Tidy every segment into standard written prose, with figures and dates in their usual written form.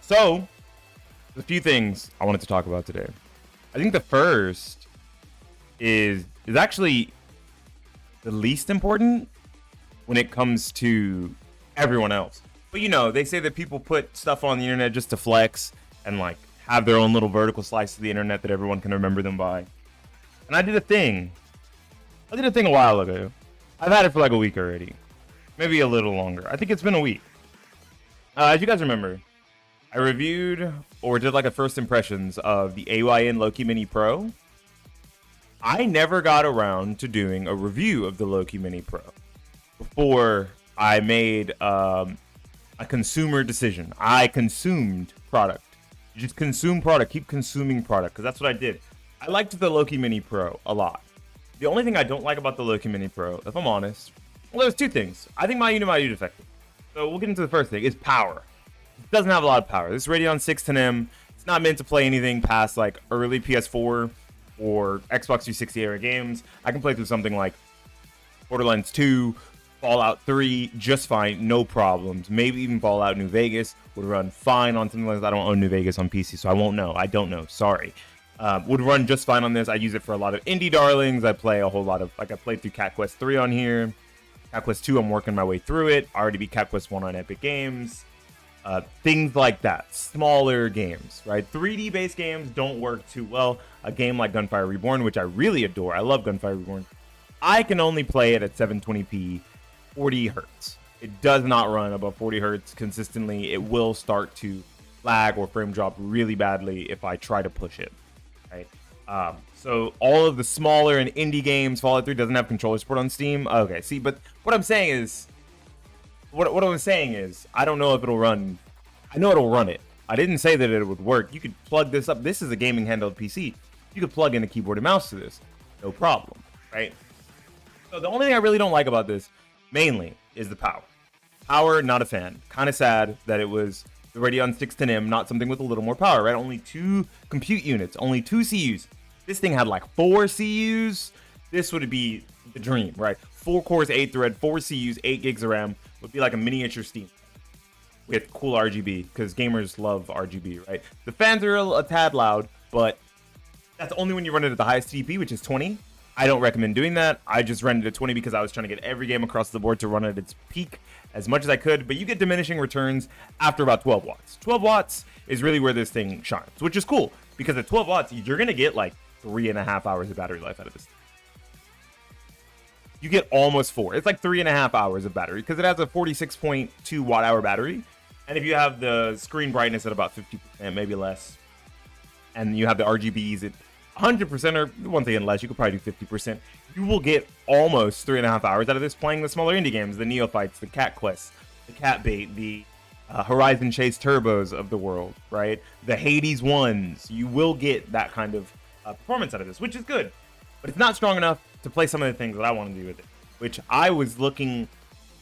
So, there's a few things I wanted to talk about today. I think the first is actually the least important when it comes to everyone else. But they say that people put stuff on the internet just to flex and like have their own little vertical slice of the internet that everyone can remember them by. And I did a thing. A while ago. I've had it for like a week already. Maybe a little longer. I think it's been a week. As you guys remember, I reviewed or did like a first impressions of the AYN Loki Mini Pro. I never got around to doing a review of the Loki Mini Pro before I made a consumer decision. I consumed product. You just consume product. Keep consuming product, because that's what I did. I liked the Loki Mini Pro a lot. The only thing I don't like about the Loki Mini Pro, if I'm honest, well, there's two things. I think my unit might be defective. So we'll get into the first thing. Is power. It doesn't have a lot of power. This Radeon 610M, it's not meant to play anything past like early PS4 or Xbox 360 era games. I can play through something like Borderlands 2, Fallout 3 just fine, no problems. Maybe even Fallout New Vegas would run fine on something like that. I don't own New Vegas on PC, so I won't know. I don't know. Sorry. Would run just fine on this. I use it for a lot of indie darlings. I play a whole lot of, like, I played through Cat Quest 3 on here. Cat Quest 2, I'm working my way through it. I already beat Cat Quest 1 on Epic Games. Things like that. Smaller games, right? 3D based games don't work too well. A game like Gunfire Reborn, which I really adore. I love Gunfire Reborn. I can only play it at 720p, 40 hertz. It does not run above 40 hertz consistently. It will start to lag or frame drop really badly if I try to push it, right? So all of the smaller and indie games, Fallout 3 doesn't have controller support on Steam. Okay, see, but what I'm saying is, I don't know if it'll run. I know it'll run it. I didn't say that it would work. You could plug this up. This is a gaming handheld PC. You could plug in a keyboard and mouse to this. No problem, right? So the only thing I really don't like about this, mainly, is the power. Power, not a fan. Kind of sad that it was the Radeon 610M, not something with a little more power, right? Only 2 compute units, only 2 CUs. This thing had like 4 CUs. This would be the dream, right? 4 cores, 8 thread, 4 CUs, 8 gigs of RAM would be like a miniature Steam with cool RGB, because gamers love RGB, right? The fans are a tad loud, but that's only when you run it at the highest TDP, which is 20. I don't recommend doing that. I just ran it at 20 because I was trying to get every game across the board to run at its peak as much as I could, but you get diminishing returns after about 12 watts. 12 watts is really where this thing shines, which is cool, because at 12 watts, you're going to get like 3.5 hours of battery life out of this. You get almost 4. It's like 3.5 hours of battery, because it has a 46.2 watt hour battery. And if you have the screen brightness at about 50%, maybe less, and you have the RGBs at 100%, or one thing less, you could probably do 50%, you will get almost 3.5 hours out of this playing the smaller indie games, the Neophytes, the Cat Quest, the Cat Bait, the Horizon Chase Turbos of the world, right? The Hades ones. You will get that kind of performance out of this, which is good. But it's not strong enough to play some of the things that I want to do with it, which I was looking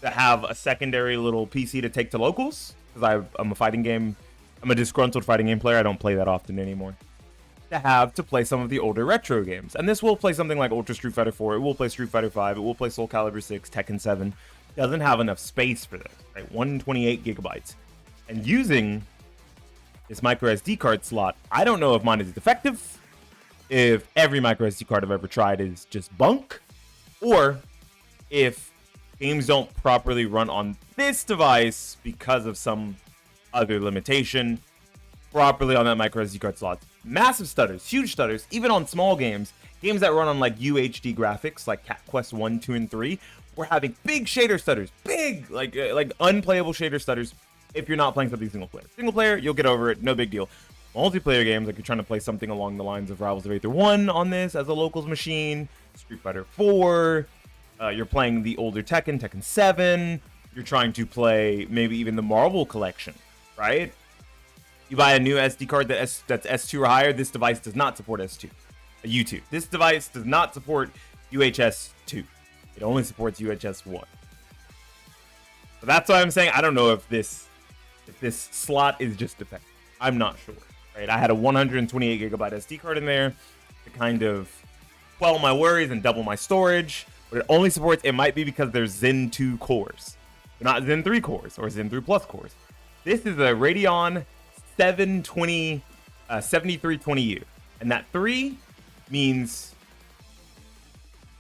to have a secondary little PC to take to locals, because I'm a disgruntled fighting game player. I don't play that often anymore. To play some of the older retro games. And this will play something like Ultra Street Fighter 4, it will play Street Fighter 5, it will play Soul Calibur 6, Tekken 7. Doesn't have enough space for this, right? 128 gigabytes. And using this micro SD card slot, I don't know if mine is defective, if every micro SD card I've ever tried is just bunk, or if games don't properly run on this device because of some other limitation properly on that micro SD card slot. Massive stutters, huge stutters, even on small games that run on like UHD graphics, like Cat Quest 1, 2, and 3, we're having big shader stutters, big, like unplayable shader stutters if you're not playing something single player. Single player, you'll get over it, no big deal. Multiplayer games, like you're trying to play something along the lines of Rivals of Aether 1 on this as a locals machine, Street Fighter 4, you're playing the older Tekken 7, you're trying to play maybe even the Marvel collection, right? You buy a new SD card that's S2 or higher. This device does not support S2, U2. This device does not support UHS 2. It only supports UHS 1. So that's why I'm saying I don't know if this slot is just defective. I'm not sure. Right? I had a 128 gigabyte SD card in there to kind of quell my worries and double my storage. But it only supports. It might be because there's Zen 2 cores, they're not Zen 3 cores or Zen 3 Plus cores. This is a Radeon 720, 7320U. And that 3 means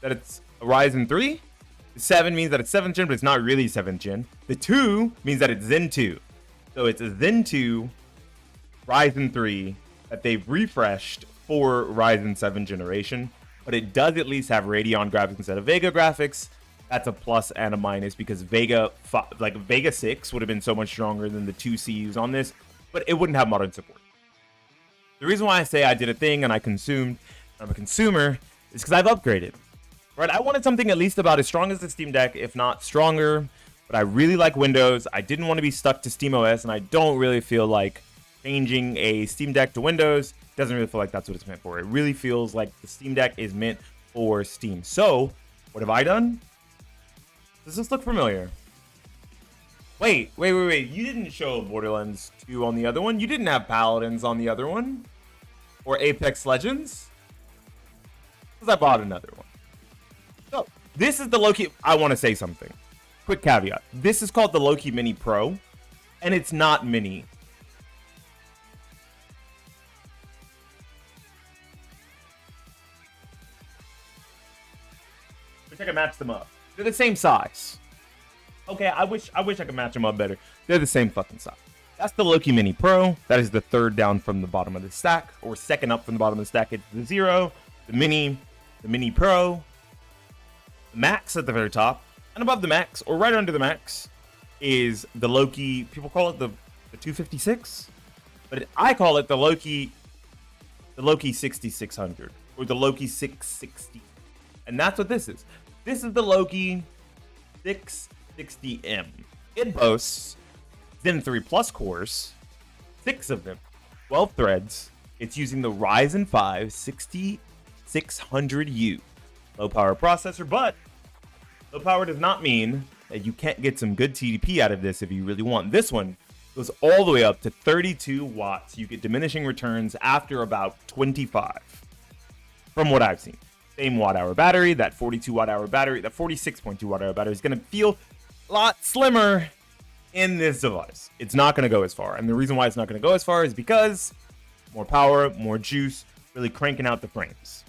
that it's a Ryzen 3. The 7 means that it's 7th gen, but it's not really 7th gen. The 2 means that it's Zen 2. So it's a Zen 2 Ryzen 3 that they've refreshed for Ryzen 7 generation. But it does at least have Radeon graphics instead of Vega graphics. That's a plus and a minus because Vega 6 would have been so much stronger than the 2 CUs on this, but it wouldn't have modern support. The reason why I say I did a thing and I'm a consumer, is because I've upgraded. Right? I wanted something at least about as strong as the Steam Deck, if not stronger. But I really like Windows. I didn't want to be stuck to SteamOS, and I don't really feel like changing a Steam Deck to Windows. Doesn't really feel like that's what it's meant for. It really feels like the Steam Deck is meant for Steam. So, what have I done? Does this look familiar? Wait. You didn't show Borderlands 2 on the other one. You didn't have Paladins on the other one. Or Apex Legends. Because I bought another one. So, this is the Loki. I want to say something. Quick caveat. This is called the Loki Mini Pro. And it's not mini. Wish I could match them up. They're the same size. Okay, I wish I could match them up better. They're the same fucking size. That's the Loki Mini Pro. That is the third down from the bottom of the stack, or second up from the bottom of the stack. It's the Zero, the Mini Pro, the Max at the very top, and above the Max, or right under the Max, is the Loki. People call it the 256, but I call it the Loki 6600, or the Loki 660, and that's what this is. This is the Loki 660M. It boasts Zen 3 Plus cores, 6 of them, 12 threads. It's using the Ryzen 5 6600U low power processor, but low power does not mean that you can't get some good TDP out of this if you really want. This one goes all the way up to 32 watts. You get diminishing returns after about 25, from what I've seen. Same watt hour battery, that 42 watt hour battery, that 46.2 watt hour battery is going to feel a lot slimmer in this device. It's not going to go as far. And the reason why it's not going to go as far is because more power, more juice, really cranking out the frames.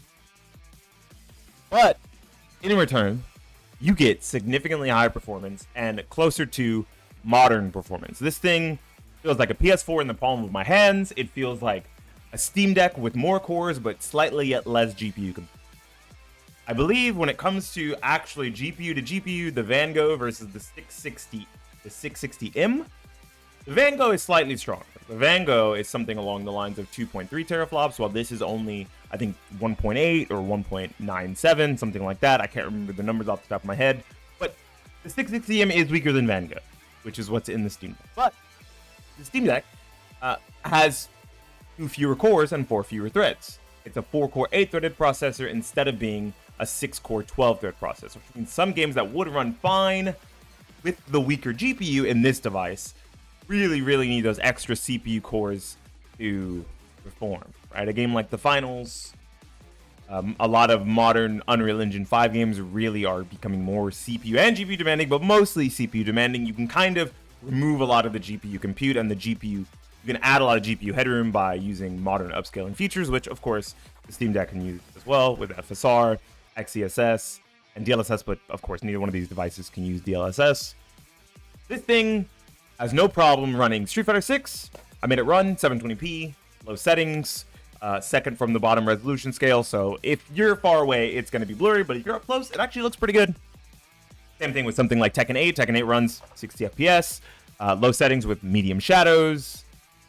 But in return, you get significantly higher performance and closer to modern performance. This thing feels like a PS4 in the palm of my hands. It feels like a Steam Deck with more cores, but slightly less GPU. I believe when it comes to actually GPU to GPU, the Van Gogh versus the 660M, the Van Gogh is slightly stronger. The Van Gogh is something along the lines of 2.3 teraflops, while this is only, I think, 1.8 or 1.97, something like that. I can't remember the numbers off the top of my head. But the 660M is weaker than Van Gogh, which is what's in the Steam Deck. But the Steam Deck has 2 fewer cores and 4 fewer threads. It's a 4-core 8-threaded processor instead of being a 6-core 12-thread processor, which means some games that would run fine with the weaker GPU in this device really need those extra CPU cores to perform, right? A game like The Finals, a lot of modern Unreal Engine 5 games really are becoming more CPU and GPU demanding, but mostly CPU demanding. You can kind of remove a lot of the GPU compute, and the GPU, you can add a lot of GPU headroom by using modern upscaling features, which of course the Steam Deck can use as well with FSR, XeSS, and DLSS, but of course neither one of these devices can use DLSS. This thing has no problem running Street Fighter 6. I made it run 720p, low settings, second from the bottom resolution scale, so if you're far away, it's going to be blurry, but if you're up close, it actually looks pretty good. Same thing with something like Tekken 8. Tekken 8 runs 60 FPS, low settings with medium shadows,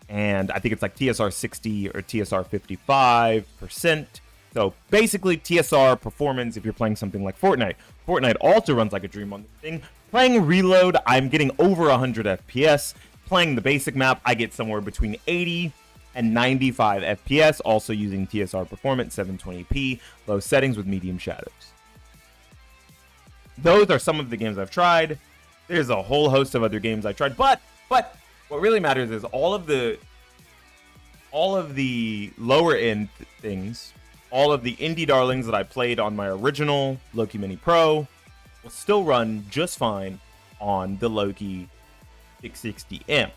and I think it's like TSR 60 or TSR 55%. So basically TSR performance if you're playing something like Fortnite. Fortnite also runs like a dream on this thing. Playing Reload, I'm getting over 100 FPS. Playing the basic map, I get somewhere between 80 and 95 FPS, also using TSR performance, 720p, low settings with medium shadows. Those are some of the games I've tried. There's a whole host of other games I've tried, but what really matters is all of the lower end things, all of the indie darlings that I played on my original Loki Mini Pro will still run just fine on the Loki 660M.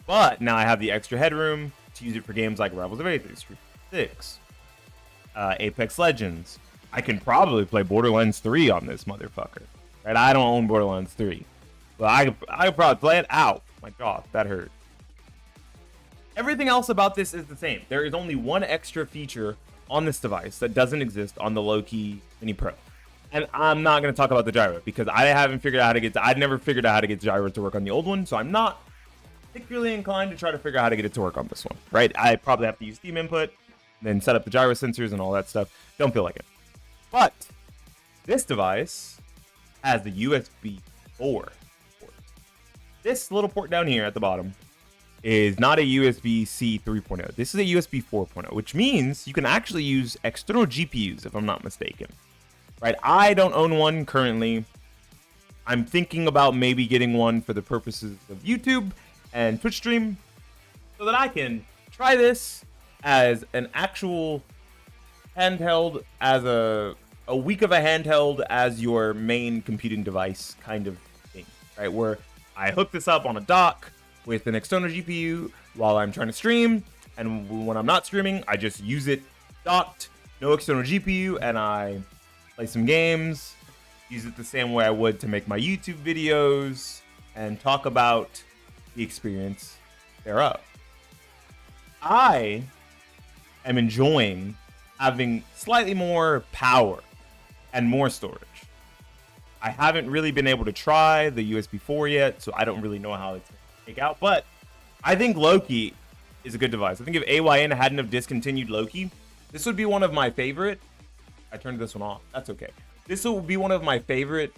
But now I have the extra headroom to use it for games like Rivals of Aether, Street 6, Apex Legends. I can probably play Borderlands 3 on this motherfucker. Right? I don't own Borderlands 3. But I could probably play it out. My God, that hurt. Everything else about this is the same. There is only one extra feature on this device that doesn't exist on the Loki Mini Pro. And I'm not going to talk about the gyro because I haven't figured out how to get I'd never figured out how to get the gyro to work on the old one, so I'm not particularly inclined to try to figure out how to get it to work on this one, right? I probably have to use Steam input, then set up the gyro sensors and all that stuff. Don't feel like it. But this device has the USB 4 port. This little port down here at the bottom is not a USB-C 3.0. This is a USB 4.0, which means you can actually use external GPUs, if I'm not mistaken. Right? I don't own one currently. I'm thinking about maybe getting one for the purposes of YouTube and Twitch stream so that I can try this as an actual handheld, as a week of a handheld as your main computing device kind of thing, right? Where I hook this up on a dock with an external GPU while I'm trying to stream, and when I'm not streaming, I just use it docked, no external GPU, and I play some games, use it the same way I would to make my YouTube videos, and talk about the experience thereof. I am enjoying having slightly more power and more storage. I haven't really been able to try the USB 4 yet, so I don't really know how it's going to take out, but I think Loki is a good device. I think if AYN hadn't have discontinued Loki, this would be one of my favorite. I turned this one off. That's okay. This will be one of my favorite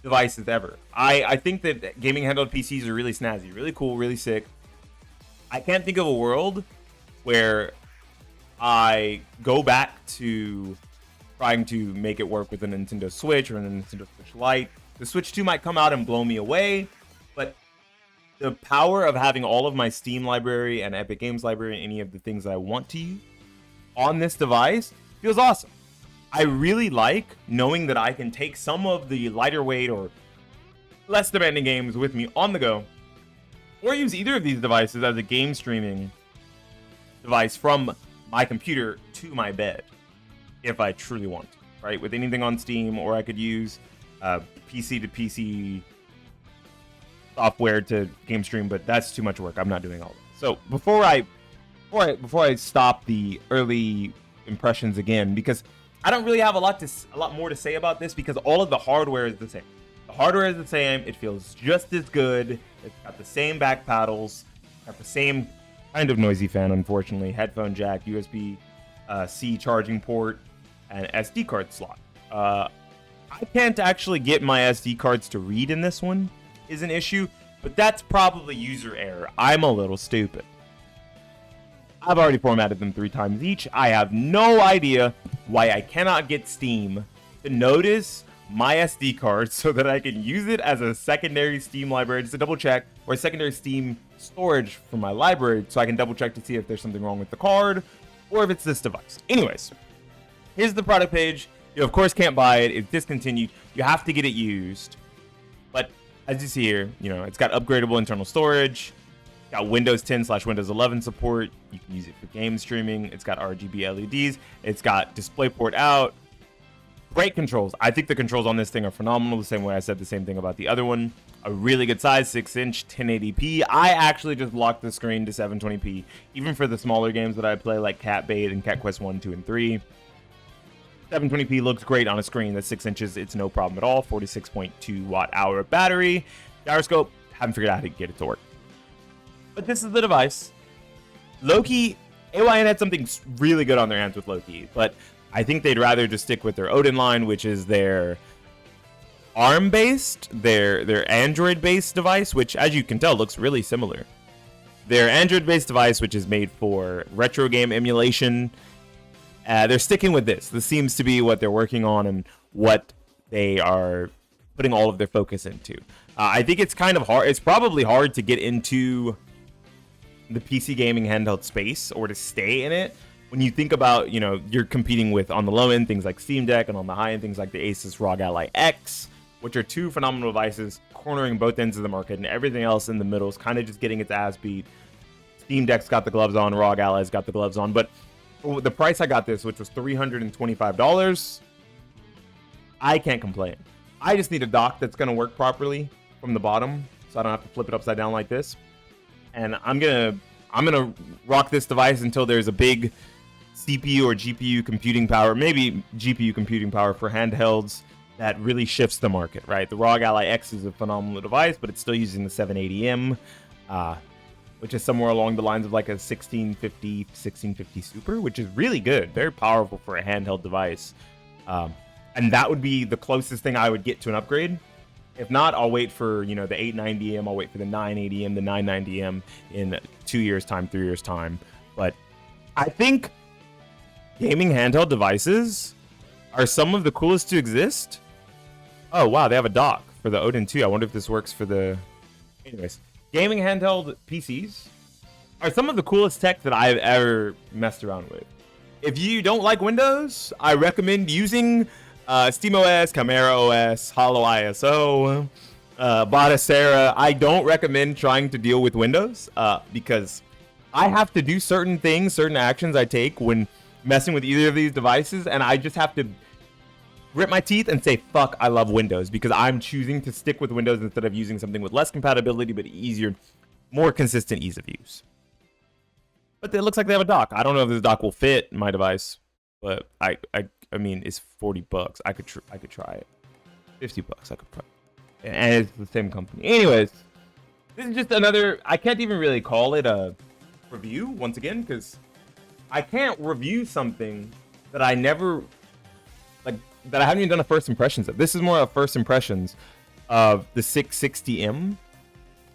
devices ever. I think that gaming handheld PCs are really snazzy, really cool, really sick. I can't think of a world where I go back to trying to make it work with a Nintendo Switch or a Nintendo Switch Lite. The Switch 2 might come out and blow me away, but the power of having all of my Steam library and Epic Games library, any of the things that I want to use on this device, feels awesome. I really like knowing that I can take some of the lighter weight or less demanding games with me on the go, or use either of these devices as a game streaming device from my computer to my bed if I truly want to, right? With anything on Steam, or I could use PC to PC software to game stream, but that's too much work. I'm not doing all that. So before I stop the early impressions again, because I don't really have a lot more to say about this, because all of the hardware is the same. The hardware is the same. It feels just as good. It's got the same back paddles, got the same kind of noisy fan, unfortunately, headphone jack, USB C charging port, and SD card slot. I can't actually get my SD cards to read in this one, is an issue, but that's probably user error. I'm a little stupid. I've already formatted them 3 times each. I have no idea why I cannot get Steam to notice my SD card so that I can use it as a secondary Steam library, just to double check, or a secondary Steam storage for my library, so I can double check to see if there's something wrong with the card or if it's this device. Anyways, here's the product page. You of course can't buy it. It's discontinued. You have to get it used. But as you see here, it's got upgradable internal storage. Got Windows 10/Windows 11 support. You can use it for game streaming. It's got RGB LEDs. It's got DisplayPort out. Great controls. I think the controls on this thing are phenomenal, the same way I said the same thing about the other one. A really good size, 6-inch, 1080p. I actually just locked the screen to 720p, even for the smaller games that I play, like Cat Bait and Cat Quest 1, 2, and 3. 720p looks great on a screen that's 6 inches. It's no problem at all. 46.2 watt-hour battery. Gyroscope, haven't figured out how to get it to work. But this is the device. Loki, AYN had something really good on their hands with Loki, but I think they'd rather just stick with their Odin line, which is their ARM-based, their Android-based device, which, as you can tell, looks really similar. Their Android-based device, which is made for retro game emulation, they're sticking with this. This seems to be what they're working on and what they are putting all of their focus into. I think it's kind of hard. It's probably hard to get into the PC gaming handheld space, or to stay in it, when you think about, you're competing with, on the low end, things like Steam Deck, and on the high end, things like the Asus ROG Ally X, which are 2 phenomenal devices, cornering both ends of the market, and everything else in the middle is kind of just getting its ass beat. Steam Deck's got the gloves on, ROG Ally's got the gloves on, but the price I got this, which was $325, I can't complain. I just need a dock that's going to work properly from the bottom, so I don't have to flip it upside down like this. And I'm gonna rock this device until there's a big CPU or GPU computing power, maybe GPU computing power for handhelds that really shifts the market, right? The ROG Ally X is a phenomenal device, but it's still using the 780M, which is somewhere along the lines of like a 1650 Super, which is really good, very powerful for a handheld device. And that would be the closest thing I would get to an upgrade. If not, I'll wait for, you know, the 890M, I'll wait for the 980M, the 990M in 2 years time, 3 years time. But I think gaming handheld devices are some of the coolest to exist. Oh, wow, they have a dock for the Odin 2. I wonder if this works for the... Anyways, gaming handheld PCs are some of the coolest tech that I've ever messed around with. If you don't like Windows, I recommend using SteamOS, Chimera OS, Holo ISO, Batacera. I don't recommend trying to deal with Windows because I have to do certain things, certain actions I take when messing with either of these devices, and I just have to grit my teeth and say, fuck, I love Windows, because I'm choosing to stick with Windows instead of using something with less compatibility but easier, more consistent ease of use. But it looks like they have a dock. I don't know if this dock will fit my device, but I mean, it's $40. I could try it. $50, I could try it. And it's the same company. Anyways, this is just another, I can't even really call it a review once again, because I can't review something that I never, like, that I haven't even done a first impressions of. This is more of first impressions of the 660M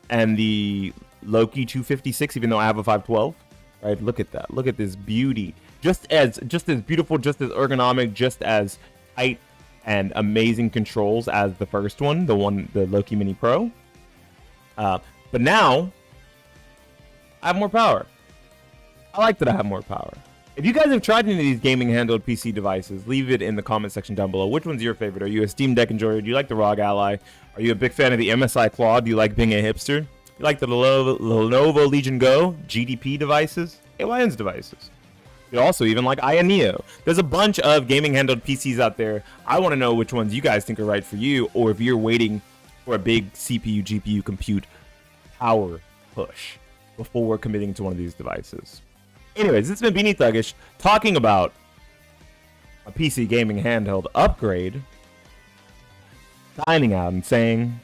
and the Loki 256, even though I have a 512. Right, look at that. Look at this beauty. Just as beautiful, just as ergonomic, just as tight and amazing controls as the first one, the Loki Mini Pro. But now I have more power. I like that I have more power. If you guys have tried any of these gaming handheld PC devices, leave it in the comment section down below. Which one's your favorite? Are you a Steam Deck enjoyer? Do you like the ROG Ally? Are you a big fan of the MSI Claw? Do you like being a hipster? You like the Lenovo Legion Go GDP devices? AYN's devices. You also even like AYN Neo. There's a bunch of gaming handheld PCs out there. I want to know which ones you guys think are right for you, or if you're waiting for a big CPU, GPU compute power push before committing to one of these devices. Anyways, this has been Beanie Thuggish talking about a PC gaming handheld upgrade, signing out and saying...